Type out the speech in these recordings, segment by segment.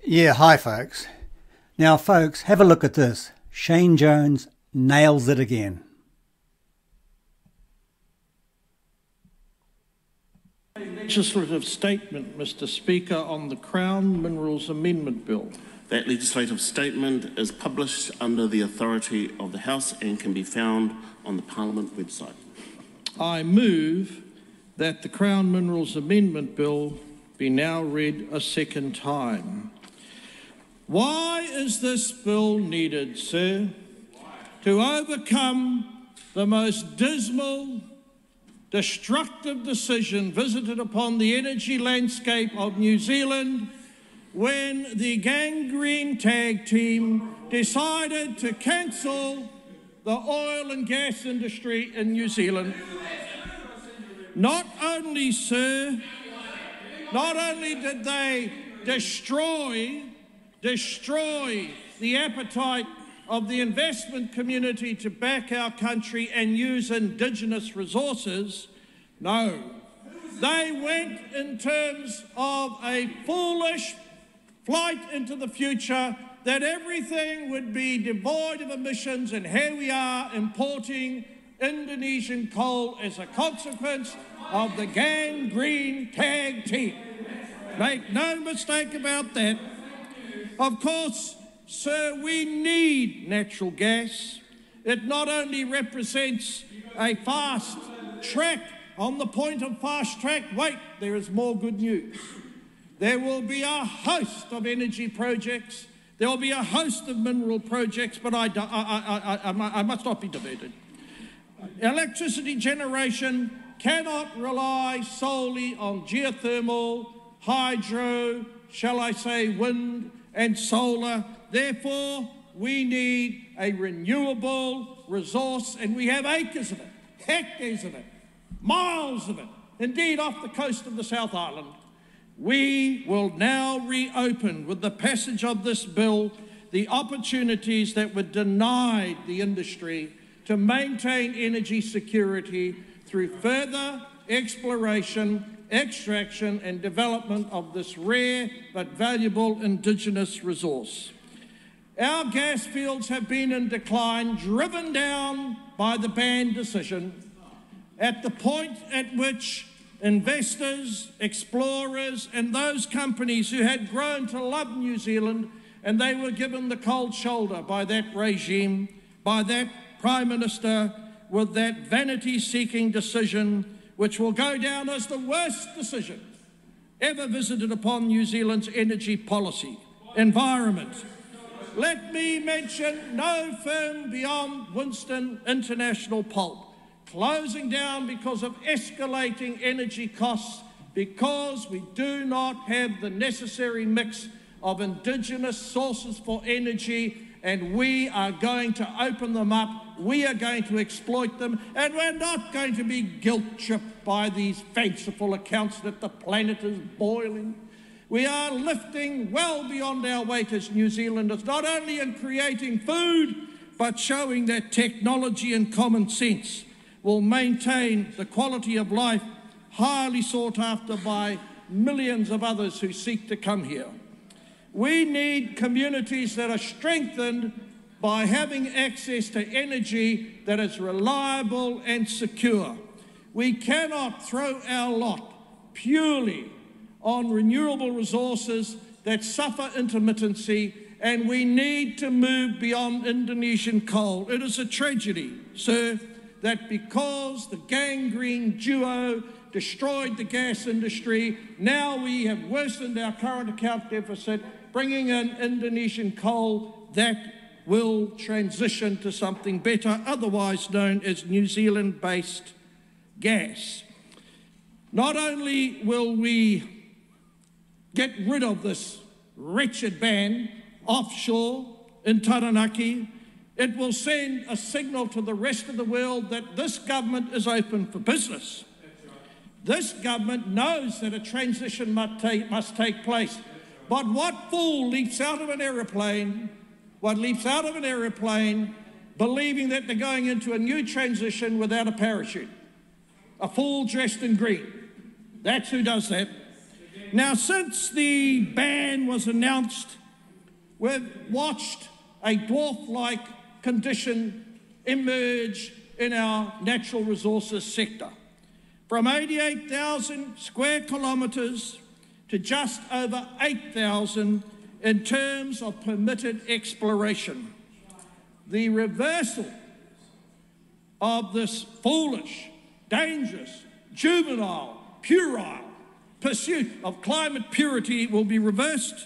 Yeah, hi folks. Now folks, have a look at this. Shane Jones nails it again. Legislative statement, Mr. Speaker, on the Crown Minerals Amendment Bill. That legislative statement is published under the authority of the House and can be found on the Parliament website. I move that the Crown Minerals Amendment Bill be now read a second time. Why is this bill needed, sir? To overcome the most dismal, destructive decision visited upon the energy landscape of New Zealand when the gangrene tag team decided to cancel the oil and gas industry in New Zealand. Not only, sir, not only did they destroy the appetite of the investment community to back our country and use Indigenous resources, no, they went in terms of a foolish flight into the future that everything would be devoid of emissions, and here we are importing Indonesian coal as a consequence of the gangrene tag team. Make no mistake about that. Of course, sir, we need natural gas. It not only represents a fast track. On the point of fast track, wait, there is more good news. There will be a host of energy projects. There will be a host of mineral projects, but I must not be diverted. Electricity generation cannot rely solely on geothermal, hydro, shall I say wind and solar. Therefore, we need a renewable resource, and we have acres of it, hectares of it, miles of it, indeed off the coast of the South Island. We will now reopen, with the passage of this bill, the opportunities that were denied the industry to maintain energy security through further exploration, extraction and development of this rare but valuable Indigenous resource. Our gas fields have been in decline, driven down by the ban decision, at the point at which investors, explorers and those companies who had grown to love New Zealand, and they were given the cold shoulder by that regime, by that Prime Minister, with that vanity-seeking decision which will go down as the worst decision ever visited upon New Zealand's energy policy, environment. Let me mention no firm beyond Winston International Pulp, closing down because of escalating energy costs, because we do not have the necessary mix of Indigenous sources for energy, and we are going to open them up, we are going to exploit them, and we're not going to be guilt-tripped by these fanciful accounts that the planet is boiling. We are lifting well beyond our weight as New Zealanders, not only in creating food, but showing that technology and common sense will maintain the quality of life highly sought after by millions of others who seek to come here. We need communities that are strengthened by having access to energy that is reliable and secure. We cannot throw our lot purely on renewable resources that suffer intermittency, and we need to move beyond Indonesian coal. It is a tragedy, sir, that because the gangrene duo destroyed the gas industry, now we have worsened our current account deficit, bringing in Indonesian coal that will transition to something better, otherwise known as New Zealand-based gas. Not only will we get rid of this wretched ban offshore in Taranaki, it will send a signal to the rest of the world that this government is open for business. This government knows that a transition must take place. But what fool leaps out of an aeroplane, believing that they're going into a new transition without a parachute? A fool dressed in green. That's who does that. Now, since the ban was announced, we've watched a dwarf-like condition emerge in our natural resources sector, from 88,000 square kilometres to just over 8,000 in terms of permitted exploration. The reversal of this foolish, dangerous, juvenile, puerile pursuit of climate purity will be reversed,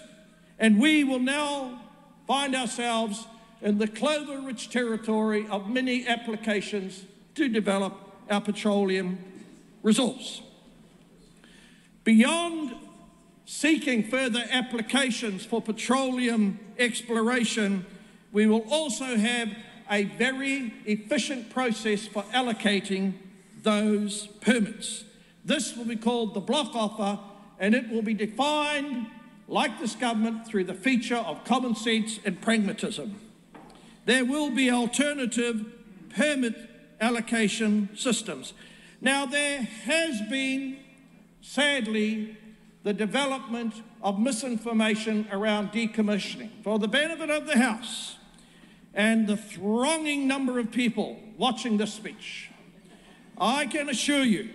and we will now find ourselves in the clover-rich territory of many applications to develop our petroleum resource. Beyond seeking further applications for petroleum exploration, we will also have a very efficient process for allocating those permits. This will be called the block offer, and it will be defined, like this government, through the feature of common sense and pragmatism. There will be alternative permit allocation systems. Now, there has been, sadly, the development of misinformation around decommissioning. For the benefit of the House and the thronging number of people watching this speech, I can assure you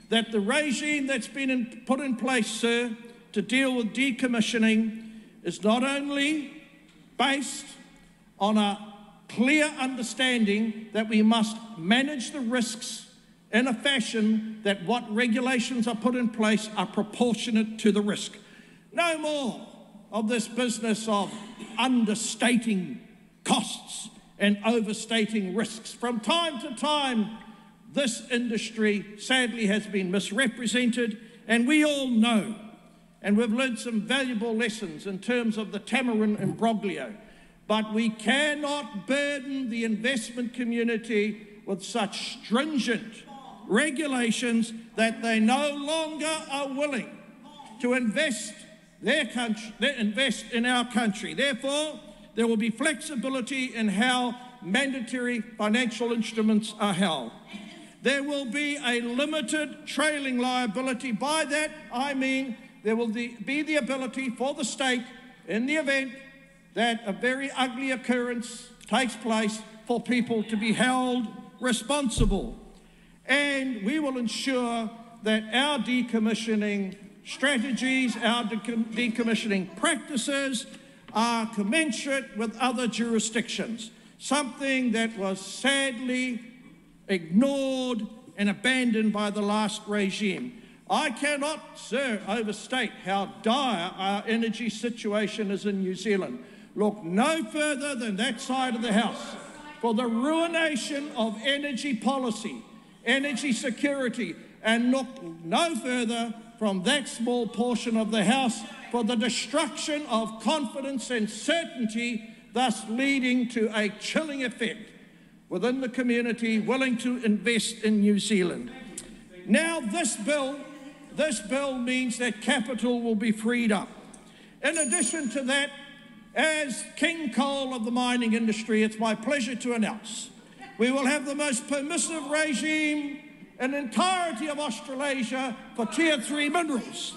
that the regime that's been put in place, sir, to deal with decommissioning is not only based on a clear understanding that we must manage the risks in a fashion that what regulations are put in place are proportionate to the risk. No more of this business of understating costs and overstating risks. From time to time, this industry sadly has been misrepresented, and we all know, and we've learned some valuable lessons in terms of the Tamarin imbroglio, but we cannot burden the investment community with such stringent regulations that they no longer are willing to invest invest in our country. Therefore, there will be flexibility in how mandatory financial instruments are held. There will be a limited trailing liability. By that, I mean there will be the ability for the state, in the event that a very ugly occurrence takes place, for people to be held responsible. And we will ensure that our decommissioning strategies, our decommissioning practices are commensurate with other jurisdictions, something that was sadly ignored and abandoned by the last regime. I cannot, sir, overstate how dire our energy situation is in New Zealand. Look no further than that side of the House for the ruination of energy policy, energy security, and look no further from that small portion of the House for the destruction of confidence and certainty, thus leading to a chilling effect within the community willing to invest in New Zealand. Now, this bill means that capital will be freed up. In addition to that, as King Coal of the mining industry, it's my pleasure to announce we will have the most permissive regime in the entirety of Australasia for Tier 3 minerals.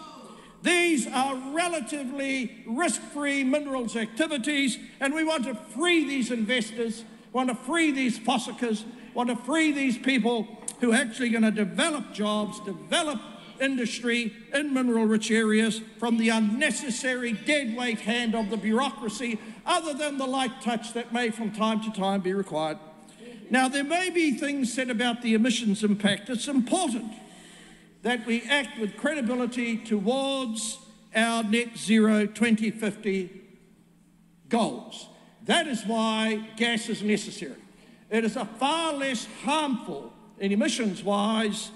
These are relatively risk-free minerals activities, and we want to free these investors, want to free these fossickers, want to free these people who are actually going to develop jobs, develop industry in mineral-rich areas from the unnecessary deadweight hand of the bureaucracy, other than the light touch that may from time to time be required. Now, there may be things said about the emissions impact. It's important that we act with credibility towards our net zero 2050 goals. That is why gas is necessary. It is a far less harmful, in emissions-wise,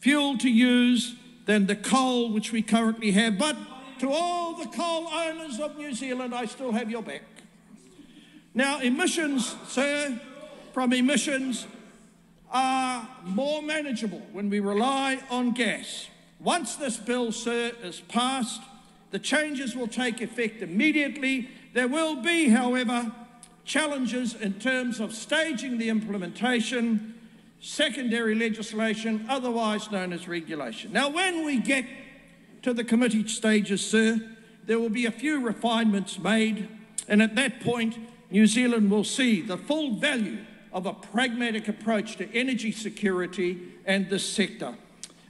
fuel to use than the coal which we currently have. But to all the coal owners of New Zealand, I still have your back. Now, emissions, sir, from emissions are more manageable when we rely on gas. Once this bill, sir, is passed, the changes will take effect immediately. There will be, however, challenges in terms of staging the implementation, secondary legislation, otherwise known as regulation. Now, when we get to the committee stages, sir, there will be a few refinements made, and at that point, New Zealand will see the full value of a pragmatic approach to energy security and this sector.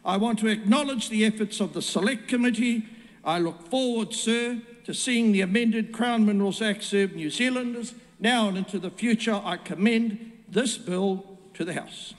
I want to acknowledge the efforts of the Select Committee. I look forward, sir, to seeing the amended Crown Minerals Act serve New Zealanders now and into the future. I commend this bill to the House.